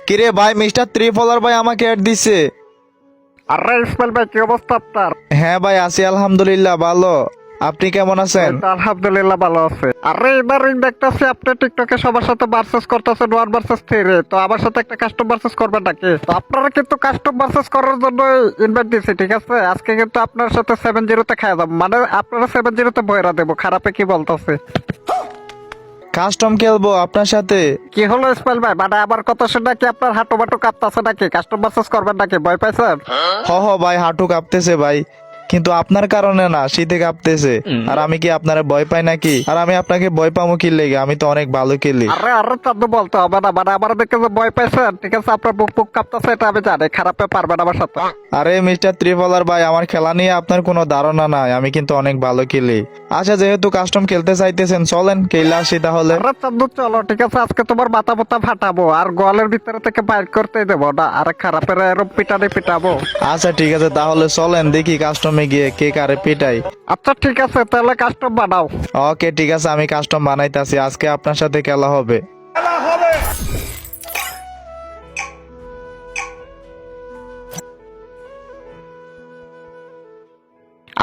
কিরে ভাই, মিস্টার ত্রিফলার ভাই আমাকে অ্যাড দিছে। আরে ইসমাইল ভাই, কি অবস্থা আপনার? হ্যাঁ ভাই, আছি আলহামদুলিল্লাহ ভালো। আপনি কেমন আছেন? এই তো আলহামদুলিল্লাহ ভালো আছে। আরে ইদারিং দেখতেছি আপনি টিকটকে সবার সাথে ভার্সেস করতেছেন 1 vs 3। তো আমার সাথে একটা কাস্টম ভার্সেস করবেন নাকি? তো আপনারা কিন্তু কাস্টম ভার্সেস করার জন্য ইনভাইট দিয়েছি, ঠিক আছে? আজকে কিন্তু আপনার সাথে 7-0 খাওয়া যাবো, মানে আপনারা 7-0 বইরা দেবো। খারাপে কি বলতেছে? কাস্টম খেলবো আপনার সাথে? কি হলো ইসমাইল ভাই, মানে আমার কথা শুনে কি আপনার হাঁটু বাটু কাঁপতেছে নাকি? কাস্টম ভার্সেস করবেন নাকি? ভয় পাইছেন? হ ভাই, হাঁটু কাঁপতেছে ভাই, কিন্তু আপনার কারণে না, শীতে কাঁপতেছে। আর আমি কি আপনারা ভয় পাই নাকি? আর আমি আপনাকে ভয় পাবো কি লেগে? আমি তো অনেক ভালো খেলি। আরে আরে চাঁদু বলতে হবে না, মানে আমার দেখে যে ভয় পাইছেন, ঠিক আছে? আপনার বুক বুক কাঁপতেছে, এটা আমি জানি। খারাপে পারবেন আমার সাথে? আরে মিস্টার ত্রিফলার ভাই, আমার খেলা নিয়ে আপনার কোনো ধারণা নাই, আমি কিন্তু অনেক ভালো খেলি। আচ্ছা, যেহেতু কাস্টম খেলতে চাইতেছেন, চলেন খেলা আসি তাহলে। আরে চাঁদু চলো, ঠিক আছে? আজকে তোমার মাথা মোতা ফাটাবো আর গোয়ালের ভিতরে থেকে বাইর করতে দেবো না। আরে খারাপের এরম পিটানি পিটাবো। আচ্ছা ঠিক আছে, তাহলে চলেন দেখি কাস্টমে গিয়ে কে কারে পিটাই। আচ্ছা ঠিক আছে, তাহলে কাস্টম বানাও। ওকে ঠিক আছে, আমি কাস্টম বানাইতাছি, আজকে আপনার সাথে খেলা হবে।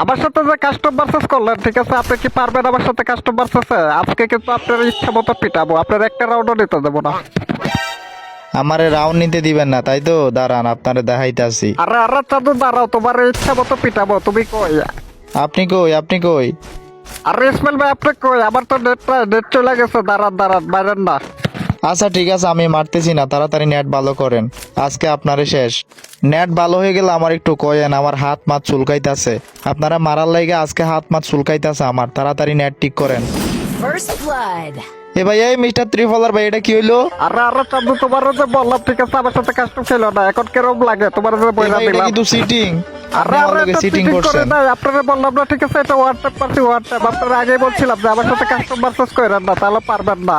আমার সাথে যে কাস্টম ভার্সেস করলেন, ঠিক আছে? আপনি কি পারবেন আমার সাথে কাস্টম ভার্সেসে? আজকে কিন্তু আপনার ইচ্ছা মতো পিটাবো, আপনার একটা রাউন্ডও নিতে দেবো না। আমারে রাউন্ড নিতে দিবেন না তাই তো? দাঁড়ান, আপনারে দেখাইতাছি। আরে আরে চাঁদু দাঁড়াও, তোমার ইচ্ছা মতো পিটাবো। তুমি কই? আপনি কই? আপনি কই? আরে ইসমাইল ভাই, আপনি কই? আমার তো নেট চলে গেছে। দাঁড়ান দাঁড়ান, বাইরেন না। আচ্ছা ঠিক আছে, আমি মারতেছি না, তাড়াতাড়ি নেট ভালো করেন, আজকে আপনারে শেষ। নেট ভালো হয়ে গেলে আমার একটু কয়েন, আমার হাত মাত চুলকাইতাছে। আপনারা মারার লাইগা আজকে হাত মাত চুলকাইতাছে আমার, তাড়াতাড়ি নেট ঠিক করেন। First blood. এ ভাই, এই মিস্টার ত্রিফলার ভাই, এটা কি হইলো? আরে আরে চাঁদু, তোমার যে বললাম, ঠিক আছে? আমার সাথে কাস্টম খেলো না। এখন কেরম লাগে তোমার যে এ বইলা ভাই, এটা দিলাম? কিন্তু চিটিং। আপনি আরে আমার আরে, লগে এটা চিটিং cheating করে করছেন। নাই। আপনারা বললাম না, ঠিক আছে? এটা ওয়ান টাইম পারছি, ওয়ান টাইম। আপনারা আগেই বলছিলাম যে আমার সাথে কাস্টম ভার্সেস করেন না, তাহলে পারবেন না।